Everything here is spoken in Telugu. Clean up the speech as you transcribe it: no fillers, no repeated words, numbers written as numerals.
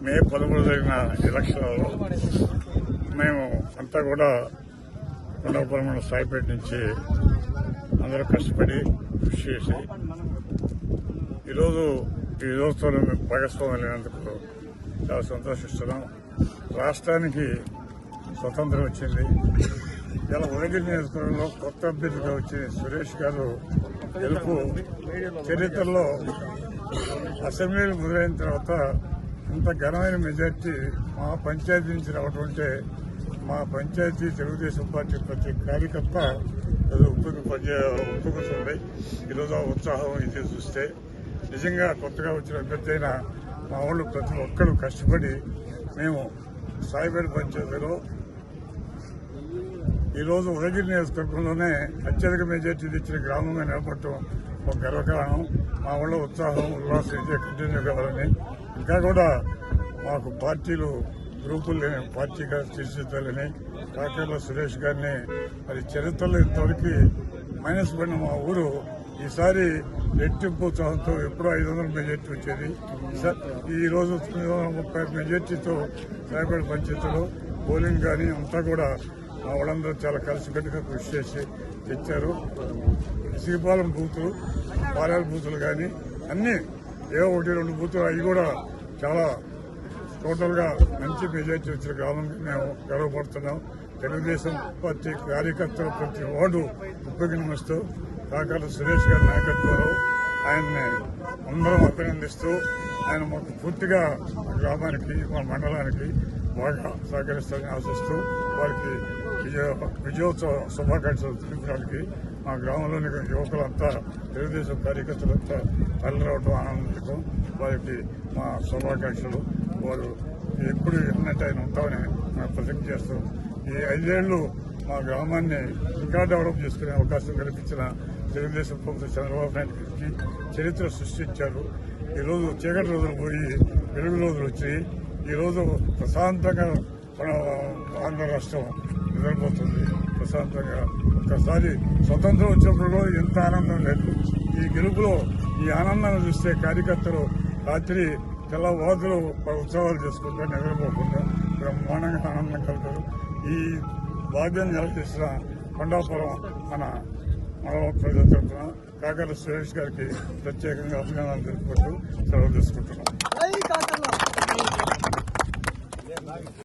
మే 13 జరిగిన ఎలక్షన్లలో మేము అంతా కూడా కొండపురం సాయిపేట నుంచి అందరూ కష్టపడి కృషి చేసి ఈరోజు ఈ విజయోత్సవంలో మేము భాగస్వామ్యం లేనందుకు చాలా సంతోషిస్తున్నాం. రాష్ట్రానికి స్వతంత్రం వచ్చింది. ఇలా ఉదయగిరి నియోజకవర్గంలో కొత్త అభ్యర్థిగా వచ్చిన సురేష్ గారు గెలుపు చరిత్రలో అసెంబ్లీలు మొదలైన తర్వాత ఇంత ఘనమైన మెజార్టీ మా పంచాయతీ నుంచి రావడం అంటే మా పంచాయతీ తెలుగుదేశం పార్టీ ప్రతి కార్యకర్త ఒప్పుకుంటుంది. ఈరోజు ఆ ఉత్సాహం ఇది చూస్తే నిజంగా కొత్తగా వచ్చిన అభ్యర్థి అయిన మా వాళ్ళు ప్రతి ఒక్కరు కష్టపడి మేము సాయిపేట పంచాయతీలో ఈరోజు ఉదయగిరి నియోజకవర్గంలోనే అత్యధిక మెజార్టీ తెచ్చిన గ్రామంగా నిలబడటం ఒక గర్వకారణం. మా వాళ్ళ ఉత్సాహం ఉల్లాసం ఇదే కంటిన్యూ కావాలని ఇంకా కూడా మాకు పార్టీలు గ్రూపులు లేని పార్టీగా తీర్చిదిద్దాలని కాకర్ల సురేష్ గారిని మరి చరిత్రలో ఇంతవరకు మైనస్ పడిన మా ఊరు ఈసారి రెట్టింపు ఉత్సాహంతో ఎప్పుడో 500 మెజార్టీ వచ్చేది. ఈ రోజు 930 మెజార్టీతో సాయిపేట పంచాయతీలో పోలింగ్ కానీ అంతా కూడా మా వాళ్ళందరూ చాలా కలిసికట్టుగా కృషి చేసి తెచ్చారు. ఇసుకపాలెం బూతులు, పారాల బూతులు కానీ అన్నీ 1-2 బూతులు అవి కూడా చాలా టోటల్ గా మంచి మెజార్టీ వచ్చిన గ్రామంగా మేము గర్వపడుతున్నాం. తెలుగుదేశం పార్టీ కార్యకర్తలు ప్రతి వార్డు ఉపయోగిస్తూ కాకర్ల సురేష్ గారి నాయకత్వంలో ఆయన్ని అందరం అభినందిస్తూ ఆయన మాకు పూర్తిగా గ్రామానికి మా మండలానికి బాగా సహకరిస్తారని ఆశిస్తూ వారికి విజయోత్సవ శుభాకాంక్షలు తెలిపడానికి మా గ్రామంలోని యువకులంతా తెలుగుదేశం కార్యకర్తలంతా తరలిరావడం ఆనందించడం వారికి మా శుభాకాంక్షలు. వారు ఎప్పుడు ఎన్నట్టు ఆయన ఉంటామని మేము ప్రతిజ్ఞ చేస్తాం. ఈ 5 ఏళ్లు మా గ్రామాన్ని ఇంకా డెవలప్ చేసుకునే అవకాశం కల్పించిన తెలుగుదేశం ప్రభుత్వం చంద్రబాబు నాయుడు గారికి చరిత్ర సృష్టించారు. ఈరోజు చీకటి రోజులు పోయి వెలుగు రోజులు వచ్చాయి. ఈరోజు ప్రశాంతంగా మన ఆంధ్ర రాష్ట్రం నిద్రపోతుంది. ప్రశాంతంగా ఒక్కసారి స్వతంత్రం వచ్చినప్పుడు ఎంత ఆనందం లేదు. ఈ గెలుపులో ఈ ఆనందాన్ని చూస్తే కార్యకర్తలు రాత్రి తెల్లవారులు ఉత్సవాలు చేసుకుంటూ నిద్రపోకుండా బ్రహ్మాండంగా ఆనందం కలుగుతారు. ఈ భాగ్యాన్ని నిలదీసిన కొండాపురం మన ప్రజల తరఫున కాకర్ల సురేష్ గారికి ప్రత్యేకంగా అభినందనలు తెలుపుకుంటూ సెలవు తీసుకుంటున్నాం.